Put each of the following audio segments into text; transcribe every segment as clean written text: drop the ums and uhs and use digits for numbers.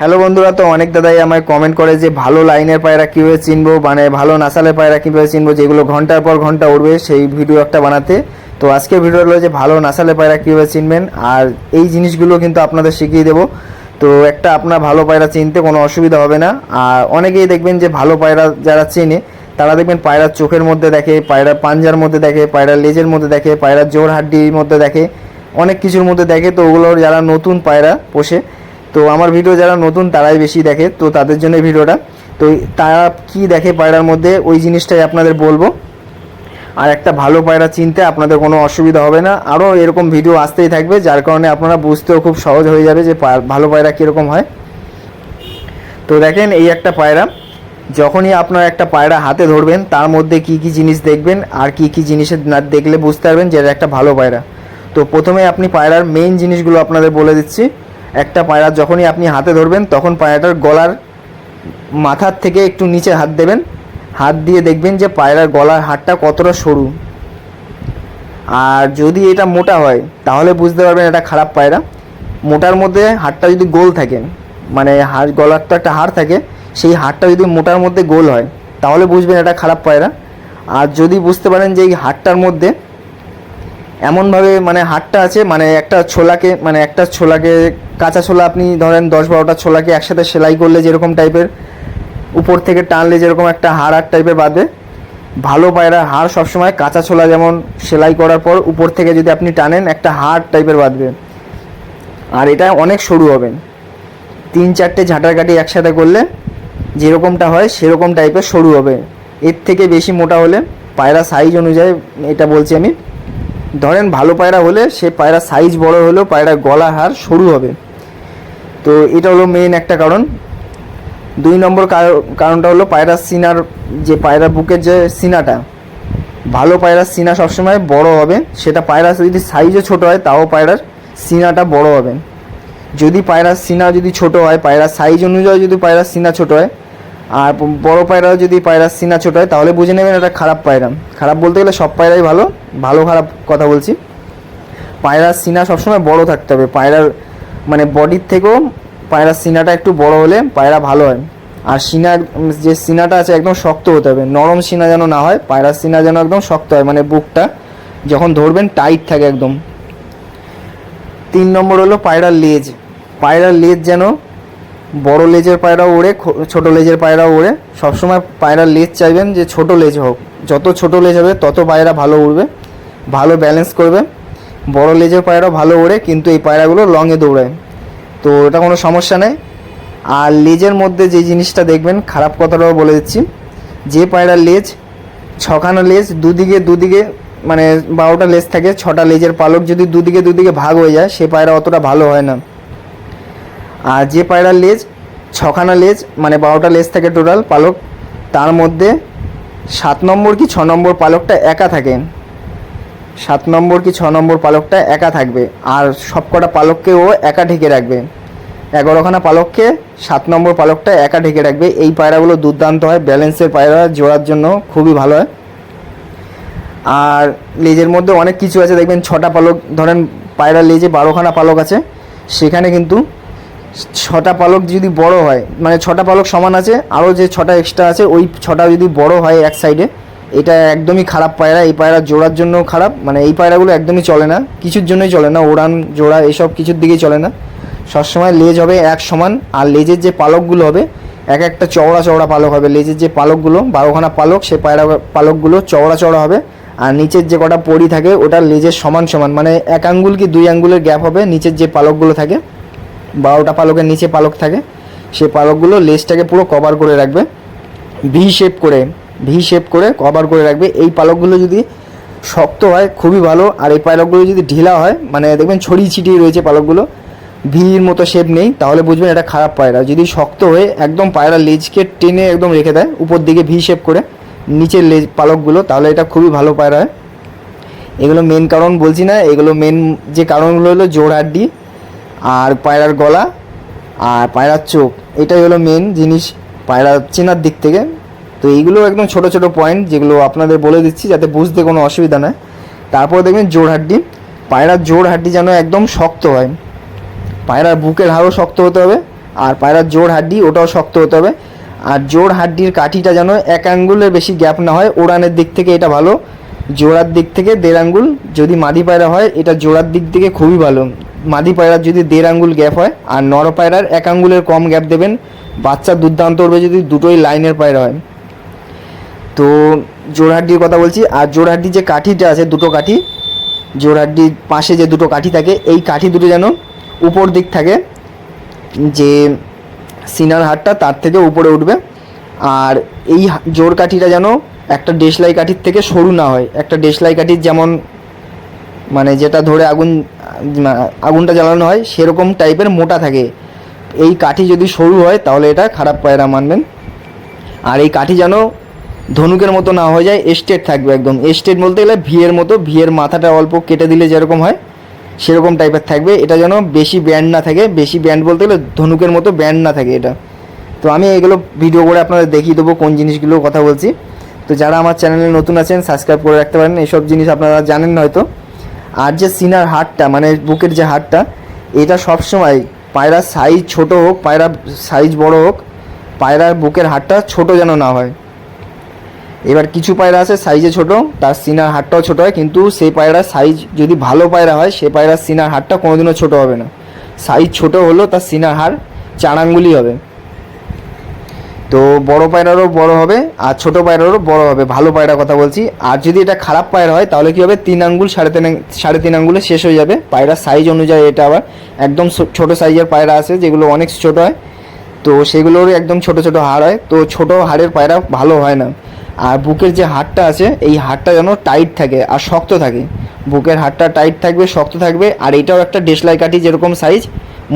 Hello বন্ধুরা, তো অনেক দাদাই আমায় কমেন্ট করে যে ভালো লাইনের পায়রা কীভাবে চিনবো, মানে ভালো নাসালের পায়রা কীভাবে চিনবো, যেগুলো ঘন্টার পর ঘন্টা উড়বে, সেই ভিডিও একটা বানাতে। তো আজকে ভিডিও হলো যে ভালো নাসালের পায়রা কীভাবে চিনবেন, আর এই জিনিসগুলো কিন্তু আপনাদের শিখিয়ে দেবো। তো একটা আপনার ভালো পায়রা চিনতে কোনো অসুবিধা হবে না। আর অনেকেই দেখবেন যে ভালো পায়রা যারা চেনে তারা দেখবেন পায়রার চোখের মধ্যে দেখে, পায়রার পাঞ্জার মধ্যে দেখে, পায়রার লেজের মধ্যে দেখে, পায়রার জোড় হাড্ডির মধ্যে দেখে, অনেক কিছুর মধ্যে দেখে। তো ওগুলো যারা নতুন পায়রা পোষে, তো আমার ভিডিও যারা নতুন তারাই বেশি দেখে, তো তাদের জন্য ভিডিওটা। তো তারা কি দেখে পায়রার মধ্যে, ওই জিনিসটাই আপনাদের বলবো। আর একটা ভালো পায়রা চিনতে আপনাদের কোনো অসুবিধা হবে না। আরও এরকম ভিডিও আসতেই থাকবে, যার কারণে আপনারা বুঝতেও খুব সহজ হয়ে যাবে যে ভালো পায়রা কীরকম হয়। তো দেখেন, এই একটা পায়রা, যখনই আপনার একটা পায়রা হাতে ধরবেন তার মধ্যে কি কি জিনিস দেখবেন আর কি কি জিনিসের না দেখলে বুঝতে পারবেন যে এটা একটা ভালো পায়রা। তো প্রথমে আপনি পায়রার মেইন জিনিসগুলো আপনাদের বলে দিচ্ছি। একটা পায়রা যখনই আপনি হাতে ধরবেন তখন পায়রাটার গলার মাথার থেকে একটু নিচে হাত দেবেন। হাত দিয়ে দেখবেন যে পায়রার গলার হাড়টা কতটা সরু। আর যদি এটা মোটা হয় তাহলে বুঝতে পারবেন এটা খারাপ পায়রা। মোটার মধ্যে হাড়টা যদি গোল থাকে, মানে গলার তো একটা হাড় থাকে, সেই হাড়টা যদি মোটার মধ্যে গোল হয় তাহলে বুঝবেন এটা খারাপ পায়রা। আর যদি বুঝতে পারেন যে এই হাড়টার মধ্যে এমনভাবে মানে হাড়টা আছে, মানে একটা ছোলাকে কাঁচা ছোলা আপনি ধরেন 10-12টা ছোলাকে একসাথে সেলাই করলে যেরকম টাইপের উপর থেকে টানলে যেরকম একটা হাড় টাইপের বাঁধে, ভালো পায়রার হাড় সবসময় কাঁচা ছোলা যেমন সেলাই করার পর উপর থেকে যদি আপনি টানেন একটা হাড় টাইপের বাঁধবে। আর এটা অনেক সরু হবে, 3-4টে ঝাঁটার কাঠি একসাথে করলে যেরকমটা হয় সেরকম টাইপের সরু হবে। এর থেকে বেশি মোটা হলে পায়রা সাইজ অনুযায়ী এটা বলছি আমি, ধরেন ভালো পায়রা হলে সে পায়রা সাইজ বড় হলেও পায়রার গলা হাড় সরু হবে। তো এটা হলো মেইন একটা কারণ। 2 নম্বর কারণটা হলো পায়রার সিনার, যে পায়রার বুকের যে সিনাটা, ভালো পায়রার সিনা সবসময় বড় হবে। সেটা পায়রা যদি সাইজে ছোট হয় তাও পায়রার সিনাটা বড় হবে। যদি পায়রার সিনা যদি ছোট হয়, পায়রার সাইজ অনুযায়ী যদি পায়রার সিনা ছোট হয়, আর বড় পায়রা যদি পায়রার সিনা ছোট হয়, তাহলে বুঝে নেবেন এটা খারাপ পায়রা। খারাপ বলতে গেলে সব পায়রাই ভালো, ভালো খারাপ কথা বলছি। পায়রার সিনা সবসময় বড় থাকতে হবে, পায়রার মানে বডির থেকেও পায়রার সিনাটা একটু বড় হলে পায়রা ভালো হয়। আর সিনার যে সিনাটা আছে একদম শক্ত হতে হবে, নরম সিনা যেন না হয়, পায়রার সিনা যেন একদম শক্ত হয়, মানে বুকটা যখন ধরবেন টাইট থাকে একদম। 3 নম্বর হলো পায়রার লেজ। পায়রার লেজ যেন বড় লেজের পায়রাও ওড়ে, ছোট লেজের পায়রাও ওড়ে। সবসময় পায়রার লেজ চাইবেন যে ছোট লেজ হোক, যত ছোট লেজ হবে তত পায়রা ভালো উড়বে, ভালো ব্যালেন্স করবে। বড় লেজের পায়রা ভালো ওড়ে কিন্তু এই পায়রাগুলো লংয়ে দৌড়ায়, তো এটা কোনো সমস্যা নেই। আর লেজের মধ্যে যে জিনিসটা দেখবেন, খারাপ কথাটাও বলে দিচ্ছি, যে পায়রার লেজ 6খানা লেজ দুদিকে মানে 12টা লেজ থাকে, 6টা লেজের পালক যদি দুদিকে ভাগ হয়ে যায় সে পায়রা অতটা ভালো হয় না। আর যে পায়রার লেজ 6খানা লেজ মানে 12টা লেজ থাকে টোটাল পালক, তার মধ্যে 7 নম্বর কি 6 নম্বর পালকটা একা থাকে, 7 নম্বর কি 6 নম্বর পালকটা একা থাকবে। আর সবকটা পালককে ও একা ঢেকে রাখবে, 11খানা পালককে 7 নম্বর পালকটা একা ঢেকে রাখবে। এই পায়রাগুলো দুর্দান্ত হয়, ব্যালেন্সের পায়রা জোড়ার জন্য খুবই ভালো হয়। আর লেজের মধ্যে অনেক কিছু আছে, দেখবেন 6টা পালক, ধরেন পায়রার লেজে 12খানা পালক আছে, সেখানে কিন্তু 6টা পালক যদি বড় হয়, মানে 6টা পালক সমান আছে, আরও যে 6টা এক্সট্রা আছে ওই 6টা যদি বড় হয় এক সাইডে, এটা একদমই খারাপ পায়রা। এই পায়রা জোড়ার জন্য খারাপ, মানে এই পায়রাগুলো একদমই চলে না, কিছুর জন্যই চলে না, ওড়ান জোড়া এসব কিছুর দিকেই চলে না। সবসময় লেজ হবে এক সমান, আর লেজের যে পালকগুলো হবে একটা চওড়া পালক হবে। লেজের যে পালকগুলো 12খানা পালক, সে পায়রা পালকগুলো চওড়া হবে। আর নিচের যে কটা পরি থাকে ওটা লেজের সমান, মানে 1 আঙ্গুল কি 2 আঙ্গুলের গ্যাপ হবে নিচের যে পালকগুলো থাকে। 12টা পালকের নিচে পালক থাকে, সেই পালকগুলো লেজটাকে পুরো কভার করে রাখবে, ভি শেপ করে কভার করে রাখবে। এই পালকগুলো যদি শক্ত হয় খুবই ভালো, আর এই পালকগুলো যদি ঢিলা হয়, মানে দেখবেন ছড়িয়ে ছিটিয়ে রয়েছে পালকগুলো, ভির মতো শেপ নেই, তাহলে বুঝবেন এটা খারাপ পায়রা। যদি শক্ত হয়ে একদম পায়রা লেজকে টেনে একদম রেখে দেয় উপর দিকে ভি শেপ করে নিচের লেজ পালকগুলো, তাহলে এটা খুবই ভালো পায়রা হয়। এগুলো মেন কারণ বলছি না, এগুলো মেন যে কারণগুলো হলো জোড় হাড্ডি আর পায়রার গলা আর পায়রার চোখ, এটাই হলো মেন জিনিস পায়রা চেনার দিক থেকে। তো এইগুলো একদম ছোট পয়েন্ট যেগুলো আপনাদের বলে দিচ্ছি যাতে বুঝতে কোনো অসুবিধা নয়। তারপর দেখবেন জোড় হাড্ডি, পায়রার জোড় হাড্ডি যেন একদম শক্ত হয়, পায়রার বুকের হাড়ও শক্ত হতে হবে, আর পায়রার জোড় হাড্ডি ওটাও শক্ত হতে হবে। আর জোড় হাড্ডির কাঠিটা যেন 1 আঙ্গুলের বেশি গ্যাপ না হয়, ওড়ানের দিক থেকে এটা ভালো। জোড়ার দিক থেকে 1.5 আঙ্গুল যদি মাদি পায়রা হয়, এটা জোড়ার দিক থেকে খুবই ভালো। মাদি পায়রার যদি 1.5 আঙ্গুল গ্যাপ হয়, আর নর পায়রার 1 আঙ্গুলের কম গ্যাপ দেবেন, বাচ্চা দুর্দান্ত উঠবে যদি দুটোই লাইনের পায়রা হয়। তো জোড়হাড্ডির কথা বলছি। আর জোড়হাড্ডির যে কাঠিটা আছে, দুটো কাঠি, জোড়হাড্ডির পাশে যে দুটো কাঠি থাকে, এই কাঠি দুটো যেন উপর দিক থাকে, যে সিনার হাড়টা তার থেকে উপরে উঠবে। আর এই জোড় কাঠিটা যেন একটা দেশলাই কাঠির থেকে সরু না হয়। একটা দেশলাই কাঠির যেমন মানে যেটা ধরে আগুনটা জ্বালানো হয় সেরকম টাইপের মোটা থাকে। এই কাঠি যদি সরু হয় তাহলে এটা খারাপ পায়রা মানবেন। আর এই কাঠি যেন ধনুকের মতো না হয়ে যায়, স্ট্রেট থাকবে একদম। স্ট্রেট বলতে গেলে ভিয়ের মতো, ভিয়ের মাথাটা অল্প কেটে দিলে যেরকম হয় সেরকম টাইপের থাকবে। এটা যেন বেশি ব্যান্ড না থাকে, বেশি ব্যান্ড বলতে গেলে ধনুকের মতো ব্যান্ড না থাকে এটা। তো আমি এগুলো ভিডিও করে আপনাদের দেখিয়ে দেবো কোন জিনিসগুলোর কথা বলছি। তো যারা আমার চ্যানেলে নতুন আছেন সাবস্ক্রাইব করে রাখতে পারেন, এইসব জিনিস আপনারা জানেন না হয়তো। আর যে সিনার হাড়টা মানে বুকের যে হাড়টা, এটা সবসময় পায়রার সাইজ ছোট হোক, পায়রার সাইজ বড় হোক, পায়রার বুকের হাড়টা ছোট যেন না হয়। এবার কিছু পায়রা আছে সাইজে ছোট, তার সিনার হাড়টাও ছোট হয়, কিন্তু সেই পায়রার সাইজ যদি ভালো পায়রা হয় সে পায়রার সিনার হাড়টা কোনোদিনও ছোট হবে না। সাইজ ছোট হলেও তার সিনার হাড় 4 আঙ্গুলই হবে। তো বড় পায়রারও বড় হবে আর ছোট পায়রারও বড় হবে, ভালো পায়রার কথা বলছি। আর যদি এটা খারাপ পায়রা হয় তাহলে কী হবে, 3 আঙ্গুল 3.5 আঙ্গুলে শেষ হয়ে যাবে। পায়রার সাইজ অনুযায়ী এটা আবার একদম ছোট সাইজের পায়রা আছে যেগুলো অনেক ছোট হয়, তো সেগুলোরও একদম ছোট ছোট হাড় হয়। তো ছোট হাড়ের পায়রা ভালো হয় না। আর বুকের যে হাড়টা আছে এই হাড়টা যেন টাইট থাকে আর শক্ত থাকে। বুকের হাড়টা টাইট থাকবে, শক্ত থাকবে। আর এটাও একটা দেশলাই কাঠি যেরকম সাইজ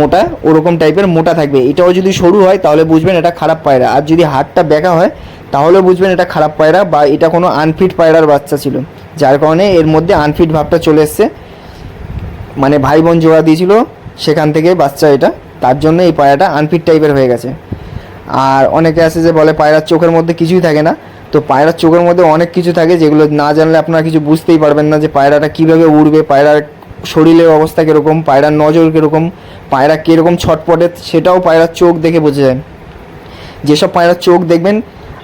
মোটা, ওরকম টাইপের মোটা থাকবে। এটাও যদি সরু হয় তাহলে বুঝবেন এটা খারাপ পায়রা। আর যদি হাড়টা বেঁকা হয় তাহলে বুঝবেন এটা খারাপ পায়রা, বা এটা কোনো আনফিট পায়রার বাচ্চা ছিল, যার কারণে এর মধ্যে আনফিট ভাবটা চলে এসছে। মানে ভাই বোন জোড়া দিয়েছিল সেখান থেকে বাচ্চা এটা, তার জন্য এই পায়রাটা আনফিট টাইপের হয়ে গেছে। আর অনেকে আছে যে বলে পায়রার চোখের মধ্যে কিছুই থাকে না। তো পায়রার চোখের মধ্যে অনেক কিছু থাকে যেগুলো না জানলে আপনারা কিছু বুঝতেই পারবেন না, যে পায়রাটা কীভাবে উড়বে, পায়রার শরীরের অবস্থা কীরকম, পায়রার নজর কীরকম, পায়রা কীরকম ছটপটে, সেটাও পায়রার চোখ দেখে বোঝা যায়। যেসব পায়রার চোখ দেখবেন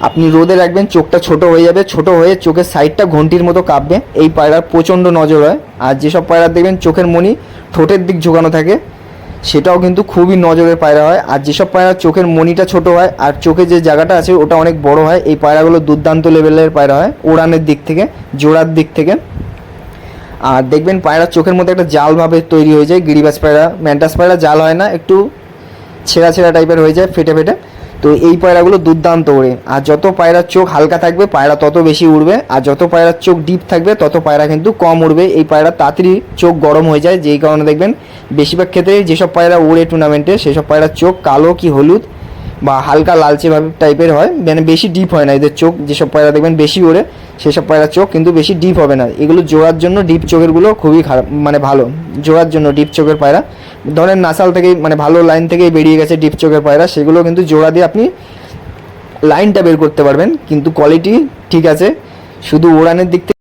আপনি রোদে রাখবেন, চোখটা ছোট হয়ে যাবে, ছোট হয়ে চোখের সাইডটা ঘন্টির মতো কাঁপবে, এই পায়রার প্রচণ্ড নজর হয়। আর যেসব পায়রা দেখবেন চোখের মণি ঠোঁটের দিক ঝোঁকানো থাকে, সেটাও কিন্তু খুবই নজরের পায়রা হয়। আর যেসব পায়রা চোখের মণিটা ছোট হয় আর চোখে যে জায়গাটা আছে ওটা অনেক বড় হয়, এই পায়রাগুলো দুর্দান্ত লেভেলের পায়রা হয় ওড়ানের দিক থেকে, জোড়ার দিক থেকে। আর দেখবেন পায়রার চোখের মধ্যে একটা জালভাবে তৈরি হয়ে যায়। গিরিবাজ পায়রা, ম্যান্টাস পায়রা জাল হয় না, একটু ছেঁড়া ছেঁড়া টাইপের হয়ে যায়, ফেটে ফেটে। তো এই পায়রাগুলো দুর্দান্ত ওড়ে। আর যত পায়রার চোখ হালকা থাকবে পায়রা তত বেশি উড়বে, আর যত পায়রার চোখ ডিপ থাকবে তত পায়রা কিন্তু কম উড়বে। এই পায়রা তাড়াতাড়ি চোখ গরম হয়ে যায়, যেই কারণে দেখবেন বেশিরভাগ ক্ষেত্রে যেসব পায়রা উড়ে টুর্নামেন্টে সেসব পায়রার চোখ কালো কি হলুদ বা হালকা লালচে ভাবে টাইপের হয়, মানে বেশি ডিপ হয় না এদের চোখ। যেসব পায়রা দেখবেন বেশি ওড়ে সেসব পায়রার চোখ কিন্তু বেশি ডিপ হবে না। এগুলো জোড়ার জন্য ডিপ চোখেরগুলো খুবই খারাপ, মানে ভালো জোড়ার জন্য ডিপ চোখের পায়রা। ধরেন নাসাল থেকেই মানে ভালো লাইন থেকেই বেরিয়ে গেছে ডিপ চোখের পায়রা, সেগুলো কিন্তু জোড়া দিয়ে আপনি লাইনটা বের করতে পারবেন, কিন্তু কোয়ালিটি ঠিক আছে। শুধু ওড়ানের দিক থেকে